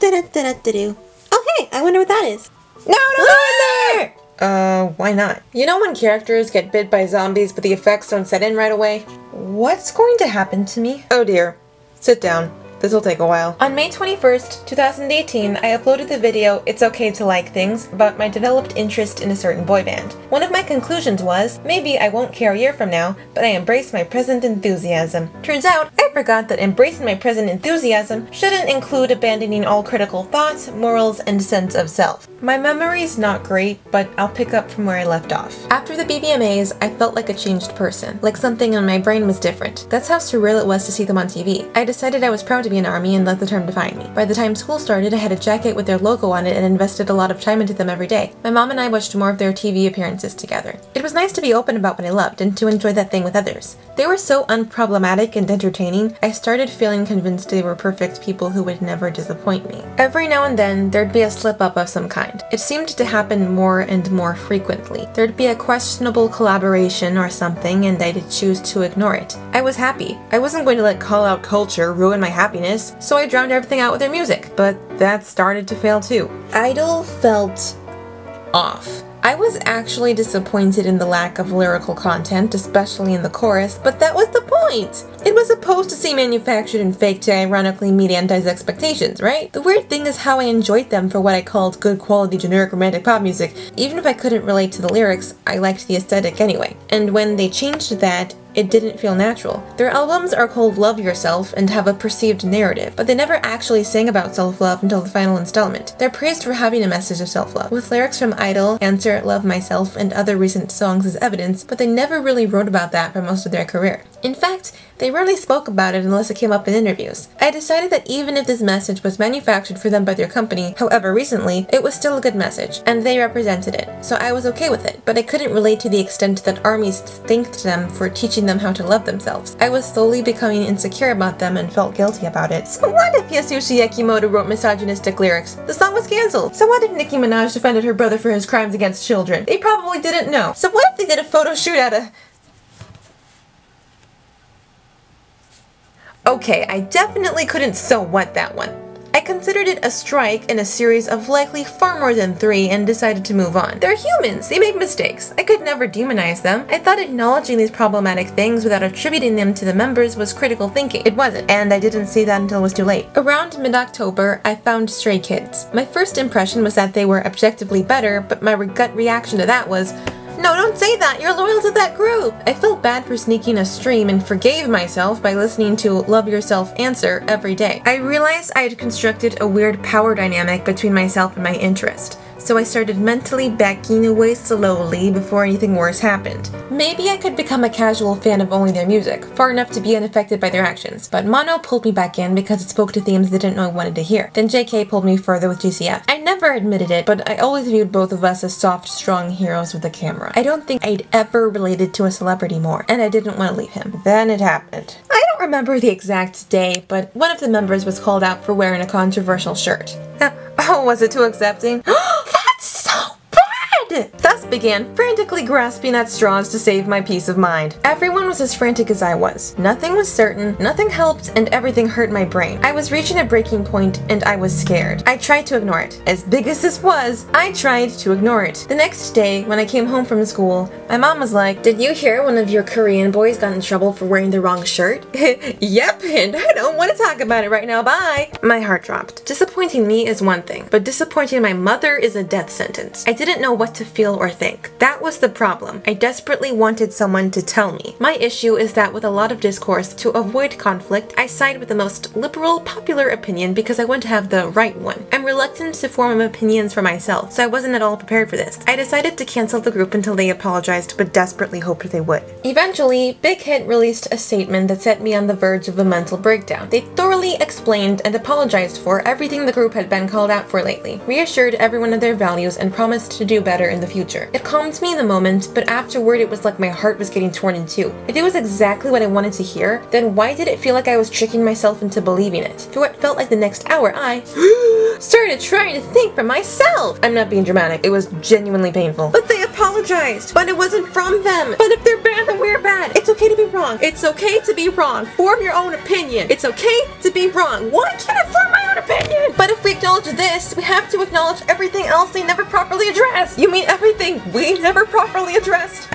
Oh hey, I wonder what that is. No, don't go in there! Why not? You know when characters get bit by zombies but the effects don't set in right away? What's going to happen to me? Oh dear. Sit down. This'll take a while. On May 21st, 2018, I uploaded the video It's Okay to Like Things about my developed interest in a certain boy band. One of my conclusions was, maybe I won't care a year from now, but I embrace my present enthusiasm. Turns out, I forgot that embracing my present enthusiasm shouldn't include abandoning all critical thoughts, morals, and sense of self. My memory's not great, but I'll pick up from where I left off. After the BBMAs, I felt like a changed person, like something in my brain was different. That's how surreal it was to see them on TV. I decided I was proud to be an army and let the term define me. By the time school started, I had a jacket with their logo on it and invested a lot of time into them every day. My mom and I watched more of their TV appearances together. It was nice to be open about what I loved and to enjoy that thing with others. They were so unproblematic and entertaining, I started feeling convinced they were perfect people who would never disappoint me. Every now and then, there'd be a slip-up of some kind. It seemed to happen more and more frequently. There'd be a questionable collaboration or something, and I'd choose to ignore it. I was happy. I wasn't going to let call-out culture ruin my happiness, so I drowned everything out with their music. But that started to fail too. Idol felt off. I was actually disappointed in the lack of lyrical content, especially in the chorus, but that was the point! It was supposed to seem manufactured and fake to ironically meet Anti's expectations, right? The weird thing is how I enjoyed them for what I called good quality generic romantic pop music. Even if I couldn't relate to the lyrics, I liked the aesthetic anyway. And when they changed that, it didn't feel natural. Their albums are called Love Yourself and have a perceived narrative, but they never actually sang about self-love until the final installment. They're praised for having a message of self-love, with lyrics from Idol, Answer, Love Myself, and other recent songs as evidence, but they never really wrote about that for most of their career. In fact, they rarely spoke about it unless it came up in interviews. I decided that even if this message was manufactured for them by their company, however recently, it was still a good message, and they represented it, so I was okay with it. But I couldn't relate to the extent that armies thanked them for teaching them how to love themselves. I was slowly becoming insecure about them and felt guilty about it. So what if Yasushi Ekimoto wrote misogynistic lyrics? The song was cancelled. So what if Nicki Minaj defended her brother for his crimes against children? They probably didn't know. So what if they did a photo shoot at a... Okay, I definitely couldn't so what that one. I considered it a strike in a series of likely far more than 3 and decided to move on. They're humans, they make mistakes. I could never demonize them. I thought acknowledging these problematic things without attributing them to the members was critical thinking. It wasn't, and I didn't see that until it was too late. Around mid-October, I found Stray Kids. My first impression was that they were objectively better, but my gut reaction to that was, no, don't say that! You're loyal to that group! I felt bad for sneaking a stream and forgave myself by listening to Love Yourself Answer every day. I realized I had constructed a weird power dynamic between myself and my interest, so I started mentally backing away slowly before anything worse happened. Maybe I could become a casual fan of only their music, far enough to be unaffected by their actions, but Mono pulled me back in because it spoke to themes they didn't know I wanted to hear. Then JK pulled me further with GCF. I never admitted it, but I always viewed both of us as soft, strong heroes with a camera. I don't think I'd ever related to a celebrity more, and I didn't want to leave him. Then it happened. I don't remember the exact day, but one of the members was called out for wearing a controversial shirt. Oh, was it too accepting? That's so bad! Thus began frantically grasping at straws to save my peace of mind. Everyone was as frantic as I was. Nothing was certain, nothing helped, and everything hurt my brain. I was reaching a breaking point, and I was scared. I tried to ignore it. As big as this was, I tried to ignore it. The next day, when I came home from school, my mom was like, "Did you hear one of your Korean boys got in trouble for wearing the wrong shirt?" Yep, and I don't want to talk about it right now, bye! My heart dropped. Disappointing me is one thing, but disappointing my mother is a death sentence. I didn't know what to feel or think. That was the problem. I desperately wanted someone to tell me. My issue is that with a lot of discourse, to avoid conflict, I side with the most liberal, popular opinion because I want to have the right one. I'm reluctant to form opinions for myself, so I wasn't at all prepared for this. I decided to cancel the group until they apologized, but desperately hoped they would. Eventually, Big Hit released a statement that set me on the verge of a mental breakdown. They thoroughly explained and apologized for everything the group had been called out for lately, reassured everyone of their values, and promised to do better in the future. It calmed me in the moment, but afterward it was like my heart was getting torn in two. If it was exactly what I wanted to hear, then why did it feel like I was tricking myself into believing it? For what felt like the next hour, I started trying to think for myself! I'm not being dramatic, it was genuinely painful. But they apologized! But it wasn't from them! But if they're bad, then we're bad! It's okay to be wrong! It's okay to be wrong! Form your own opinion! It's okay to be wrong! Why can't I form my own opinion? But if we acknowledge this, we have to acknowledge everything else they never properly addressed. You mean everything we never properly addressed?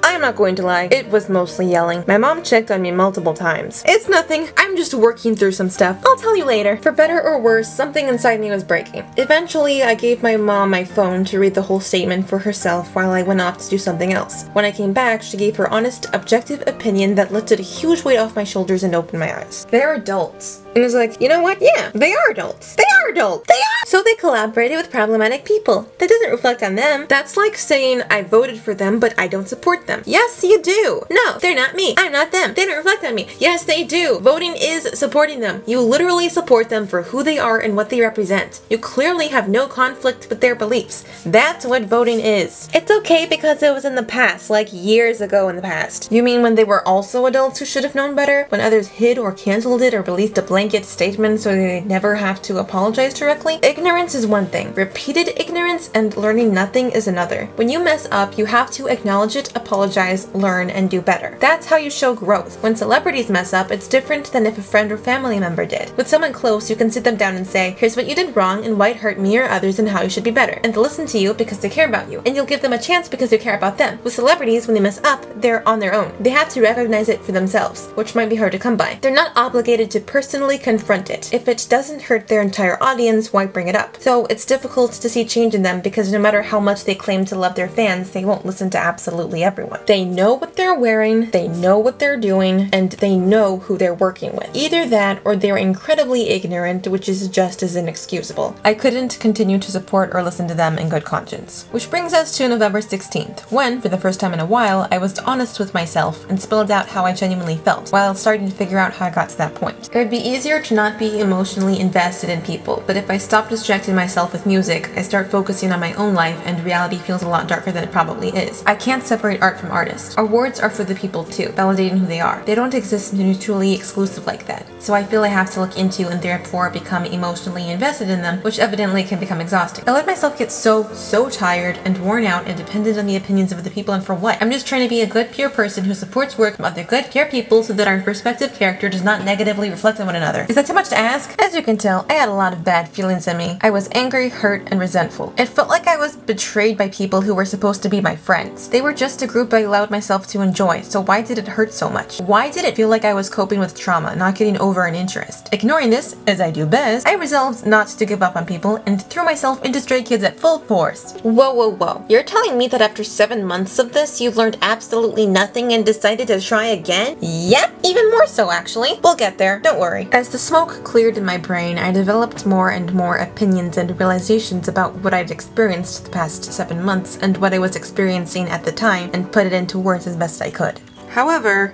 I'm not going to lie, it was mostly yelling. My mom checked on me multiple times. It's nothing, I'm just working through some stuff. I'll tell you later. For better or worse, something inside me was breaking. Eventually, I gave my mom my phone to read the whole statement for herself while I went off to do something else. When I came back, she gave her honest, objective opinion that lifted a huge weight off my shoulders and opened my eyes. They're adults. And I was like, you know what? Yeah, they are adults. They are adults. They are! So they collaborated with problematic people. That doesn't reflect on them. That's like saying, I voted for them, but I don't support them. Yes, you do. No, they're not me. I'm not them. They don't reflect on me. Yes, they do. Voting is supporting them. You literally support them for who they are and what they represent. You clearly have no conflict with their beliefs. That's what voting is. It's okay because it was in the past, like years ago in the past. You mean when they were also adults who should have known better? When others hid or canceled it or released a blanket statement so they never have to apologize directly? Ignorance is one thing. Repeated ignorance and learning nothing is another. When you mess up, you have to acknowledge it, apologize, learn, and do better. That's how you show growth. When celebrities mess up, it's different than if a friend or family member did. With someone close, you can sit them down and say, here's what you did wrong and why it hurt me or others and how you should be better. And they'll listen to you because they care about you. And you'll give them a chance because you care about them. With celebrities, when they mess up, they're on their own. They have to recognize it for themselves, which might be hard to come by. They're not obligated to personally confront it. If it doesn't hurt their entire audience, why bring it up? So it's difficult to see change in them because no matter how much they claim to love their fans, they won't listen to absolutely everyone. They know what they're wearing, they know what they're doing, and they know who they're working with. Either that or they're incredibly ignorant, which is just as inexcusable. I couldn't continue to support or listen to them in good conscience. Which brings us to November 16th, when, for the first time in a while, I was honest with myself and spilled out how I genuinely felt, while starting to figure out how I got to that point. It would be easier to not be emotionally invested in people, but if I stop distracting myself with music, I start focusing on my own life and reality feels a lot darker than it probably is. I can't separate art from artist. Awards are for the people too, validating who they are. They don't exist mutually exclusive like that. So I feel I have to look into and therefore become emotionally invested in them, which evidently can become exhausting. I let myself get so tired and worn out and dependent on the opinions of other people, and for what? I'm just trying to be a good, pure person who supports work from other good, pure people so that our respective character does not negatively reflect on one another. Is that too much to ask? As you can tell, I had a lot of bad feelings in me. I was angry, hurt, and resentful. It felt like I was betrayed by people who were supposed to be my friends. They were just a group I allowed myself to enjoy, so why did it hurt so much? Why did it feel like I was coping with trauma, not getting over an interest? Ignoring this, as I do best, I resolved not to give up on people and threw myself into Stray Kids at full force. Whoa, whoa, whoa. You're telling me that after 7 months of this, you've learned absolutely nothing and decided to try again? Yep, even more so actually. We'll get there, don't worry. As the smoke cleared in my brain, I developed more and more opinions and realizations about what I'd experienced the past 7 months and what I was experiencing at the time and put it into words as best I could. However,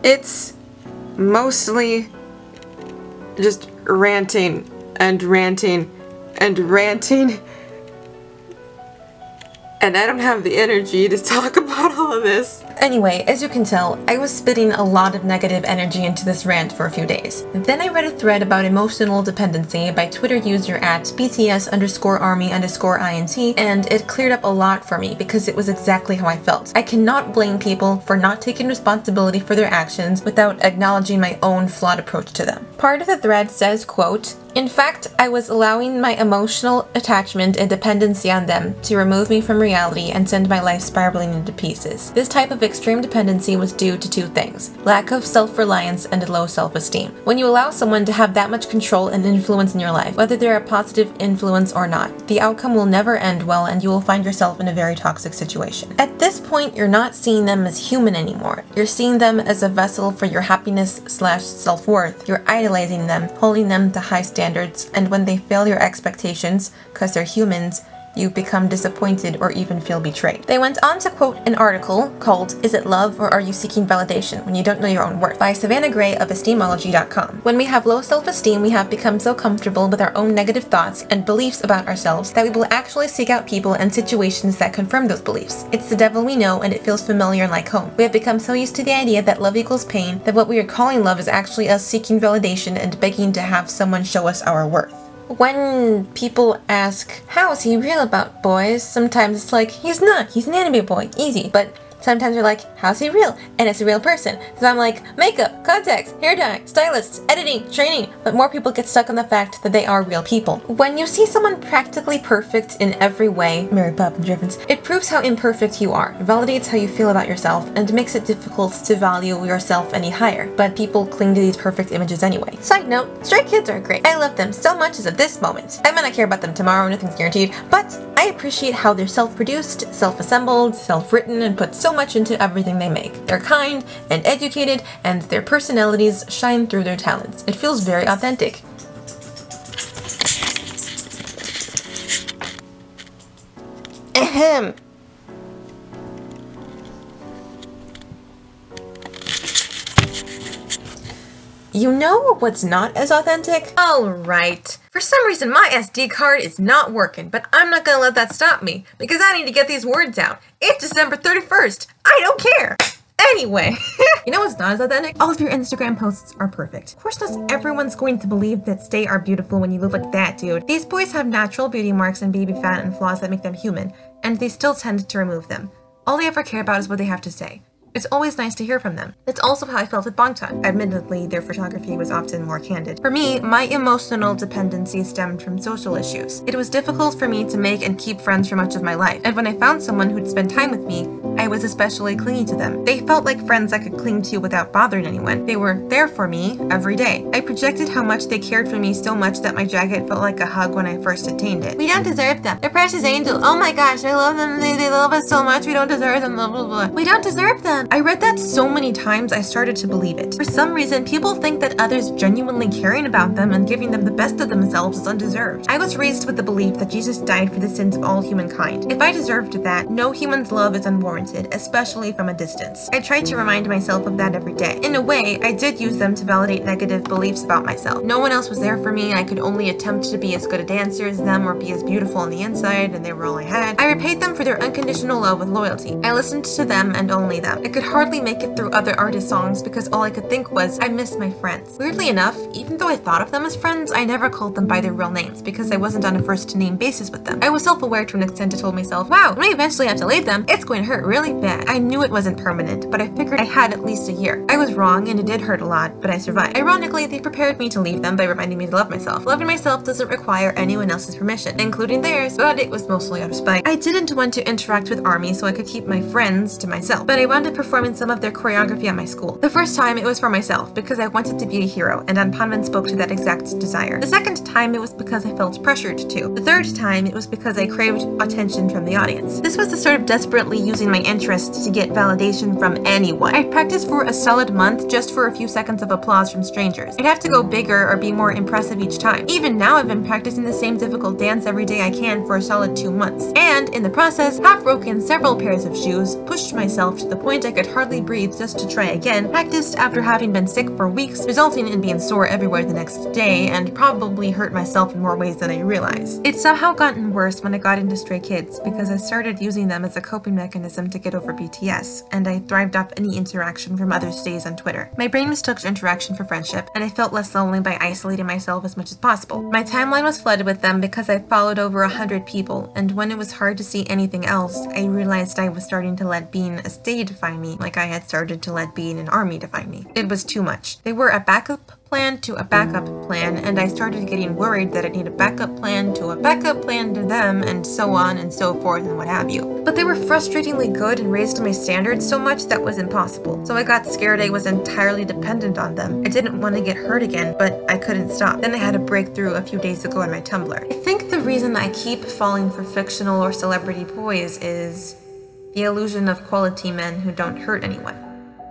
it's mostly just ranting and ranting and ranting, and I don't have the energy to talk about all of this. Anyway, as you can tell, I was spitting a lot of negative energy into this rant for a few days. Then I read a thread about emotional dependency by Twitter user at BTS_ARMY_INT, and it cleared up a lot for me because it was exactly how I felt. I cannot blame people for not taking responsibility for their actions without acknowledging my own flawed approach to them. Part of the thread says, quote, "In fact, I was allowing my emotional attachment and dependency on them to remove me from reality and send my life spiraling into pieces. This type of extreme dependency was due to 2 things: lack of self-reliance and low self-esteem. When you allow someone to have that much control and influence in your life, whether they're a positive influence or not, the outcome will never end well and you will find yourself in a very toxic situation. At this point, you're not seeing them as human anymore. You're seeing them as a vessel for your happiness/self-worth. You're idolizing them, holding them to high standards, and when they fail your expectations, because they're humans, you become disappointed or even feel betrayed." They went on to quote an article called "Is it love or are you seeking validation when you don't know your own worth?" by Savannah of Esteemology.com. When we have low self-esteem, we have become so comfortable with our own negative thoughts and beliefs about ourselves that we will actually seek out people and situations that confirm those beliefs. It's the devil we know and it feels familiar and like home. We have become so used to the idea that love equals pain that what we are calling love is actually us seeking validation and begging to have someone show us our worth. When people ask, how is he real about boys? Sometimes it's like, he's not, he's an anime boy, easy. But Sometimes they're like, how's he real? And it's a real person. So I'm like, makeup, contacts, hair dye, stylists, editing, training. But more people get stuck on the fact that they are real people. When you see someone practically perfect in every way, Mary Poppins reference, it proves how imperfect you are, validates how you feel about yourself, and makes it difficult to value yourself any higher. But people cling to these perfect images anyway. Side note, stray kids are great. I love them so much as of this moment. I might not care about them tomorrow, nothing's guaranteed, but I appreciate how they're self-produced, self-assembled, self-written, and put so much into everything they make. They're kind and educated, and their personalities shine through their talents. It feels very authentic. Ahem. You know what's not as authentic? Alright. For some reason my SD card is not working, but I'm not gonna let that stop me, because I need to get these words out. It's December 31st. I don't care. Anyway, you know what's not as authentic? All of your Instagram posts are perfect. Of course, not everyone's going to believe that stay are beautiful when you look like that, dude. These boys have natural beauty marks and baby fat and flaws that make them human, and they still tend to remove them. All they ever care about is what they have to say. It's always nice to hear from them. That's also how I felt with Bangtan. Admittedly, their photography was often more candid. For me, my emotional dependency stemmed from social issues. It was difficult for me to make and keep friends for much of my life, and when I found someone who'd spend time with me, I was especially clingy to them. They felt like friends I could cling to without bothering anyone. They were there for me every day. I projected how much they cared for me so much that my jacket felt like a hug when I first attained it. We don't deserve them. They're precious angels. Oh my gosh, I love them. They love us so much. We don't deserve them. Blah, blah, blah. We don't deserve them. I read that so many times I started to believe it. For some reason, people think that others genuinely caring about them and giving them the best of themselves is undeserved. I was raised with the belief that Jesus died for the sins of all humankind. If I deserved that, no human's love is unwarranted, especially from a distance. I tried to remind myself of that every day. In a way, I did use them to validate negative beliefs about myself. No one else was there for me. I could only attempt to be as good a dancer as them or be as beautiful on the inside, and they were all I had. I repaid them for their unconditional love with loyalty. I listened to them and only them. I could hardly make it through other artist songs because all I could think was, I miss my friends. Weirdly enough, even though I thought of them as friends, I never called them by their real names because I wasn't on a first-name basis with them. I was self-aware to an extent. I told myself, wow, when I eventually have to leave them, it's going to hurt really bad. I knew it wasn't permanent, but I figured I had at least a year. I was wrong and it did hurt a lot, but I survived. Ironically, they prepared me to leave them by reminding me to love myself. Loving myself doesn't require anyone else's permission, including theirs, but it was mostly out of spite. I didn't want to interact with ARMY so I could keep my friends to myself, but I wound up performing some of their choreography at my school. The first time it was for myself because I wanted to be a hero, and Anpanman spoke to that exact desire. The second time it was because I felt pressured to. The third time it was because I craved attention from the audience. This was the sort of desperately using my interest to get validation from anyone. I practiced for a solid month just for a few seconds of applause from strangers. I'd have to go bigger or be more impressive each time. Even now I've been practicing the same difficult dance every day I can for a solid 2 months, and in the process have broken several pairs of shoes, pushed myself to the point I could hardly breathe just to try again, practiced after having been sick for weeks, resulting in being sore everywhere the next day, and probably hurt myself in more ways than I realized. It's somehow gotten worse when I got into Stray Kids because I started using them as a coping mechanism to get over BTS, and I thrived off any interaction from other stays on Twitter. My brain mistook interaction for friendship, and I felt less lonely by isolating myself as much as possible. My timeline was flooded with them because I followed over 100 people, and when it was hard to see anything else, I realized I was starting to let being a stay define me like I had started to let being an ARMY define me. It was too much. They were a backup plan to a backup plan, and I started getting worried that I'd need a backup plan to a backup plan to them, and so on and so forth and what have you. But they were frustratingly good and raised my standards so much that was impossible. So I got scared I was entirely dependent on them. I didn't want to get hurt again, but I couldn't stop. Then I had a breakthrough a few days ago on my Tumblr. I think the reason I keep falling for fictional or celebrity boys is the illusion of quality men who don't hurt anyone.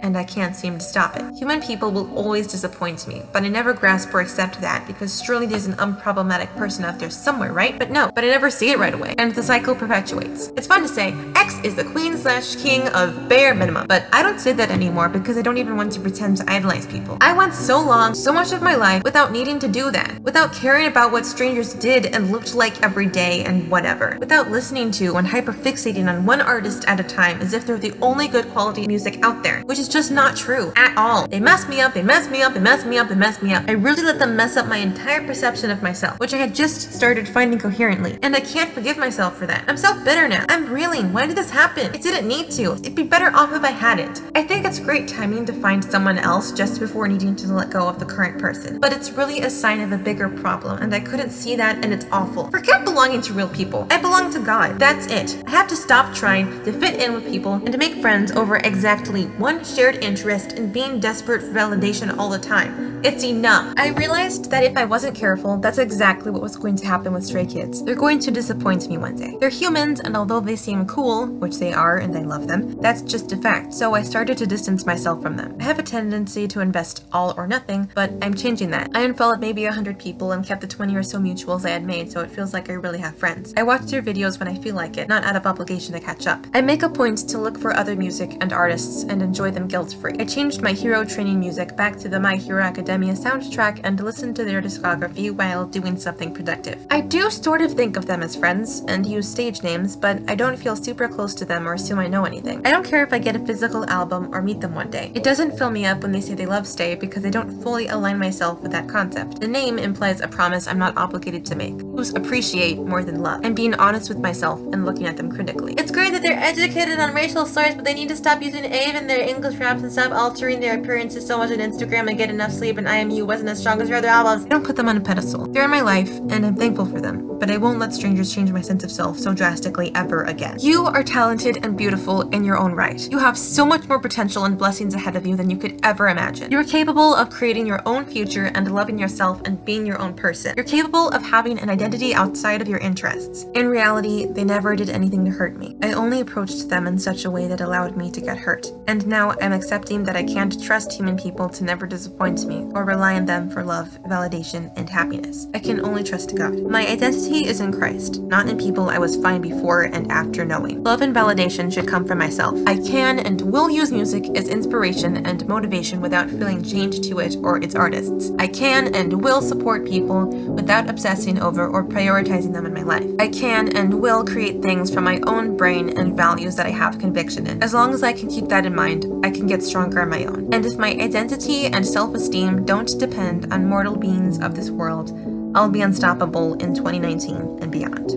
And I can't seem to stop it. Human people will always disappoint me, but I never grasp or accept that because surely there's an unproblematic person out there somewhere, right? But no, I never see it right away, and the cycle perpetuates. It's fun to say, X is the queen/king of bare minimum, but I don't say that anymore because I don't even want to pretend to idolize people. I went so long, so much of my life without needing to do that, without caring about what strangers did and looked like every day and whatever, without listening to and hyperfixating on one artist at a time as if they're the only good quality music out there, which is just not true at all. They mess me up, they mess me up, they mess me up, they mess me up. I really let them mess up my entire perception of myself, which I had just started finding coherently, and I can't forgive myself for that. I'm so bitter now. I'm reeling. Why did this happen? It didn't need to. It'd be better off if I hadn't. I think it's great timing to find someone else just before needing to let go of the current person. But it's really a sign of a bigger problem, and I couldn't see that, and it's awful. Forget belonging to real people. I belong to God. That's it. I have to stop trying to fit in with people and to make friends over exactly one shared interest in being desperate for validation all the time. It's enough. I realized that if I wasn't careful, that's exactly what was going to happen with stray kids. They're going to disappoint me one day. They're humans, and although they seem cool, which they are and I love them, that's just a fact. So I started to distance myself from them. I have a tendency to invest all or nothing, but I'm changing that. I unfollowed maybe 100 people and kept the 20 or so mutuals I had made, so it feels like I really have friends. I watch their videos when I feel like it, not out of obligation to catch up. I make a point to look for other music and artists and enjoy them guilt-free. I changed my hero training music back to the My Hero Academia soundtrack and listened to their discography while doing something productive. I do sort of think of them as friends and use stage names, but I don't feel super close to them or assume I know anything. I don't care if I get a physical album or meet them one day. It doesn't fill me up when they say they love Stay because I don't fully align myself with that concept. The name implies a promise I'm not obligated to make. Choose appreciate more than love. I'm being honest with myself and looking at them critically. It's great that they're educated on racial slurs, but they need to stop using Ave in their English raps and stop altering their appearances so much on Instagram and get enough sleep, and IMU wasn't as strong as your other albums. I don't put them on a pedestal. They're in my life, and I'm thankful for them, but I won't let strangers change my sense of self so drastically ever again. You are talented and beautiful in your own right. You have so much more potential and blessings ahead of you than you could ever imagine. You're capable of creating your own future and loving yourself and being your own person. You're capable of having an identity outside of your interests. In reality, they never did anything to hurt me. I only approached them in such a way that allowed me to get hurt. And now I'm accepting that I can't trust human people to never disappoint me or rely on them for love, validation, and happiness. I can only trust God. My identity is in Christ, not in people I was fine before and after knowing. Love and validation should come from myself. I can and will use music as inspiration and motivation without feeling chained to it or its artists. I can and will support people without obsessing over or prioritizing them in my life. I can and will create things from my own brain and values that I have conviction in. As long as I can keep that in mind, I can get stronger on my own. And if my identity and self-esteem don't depend on mortal beings of this world, I'll be unstoppable in 2019 and beyond.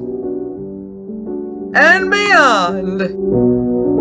And beyond!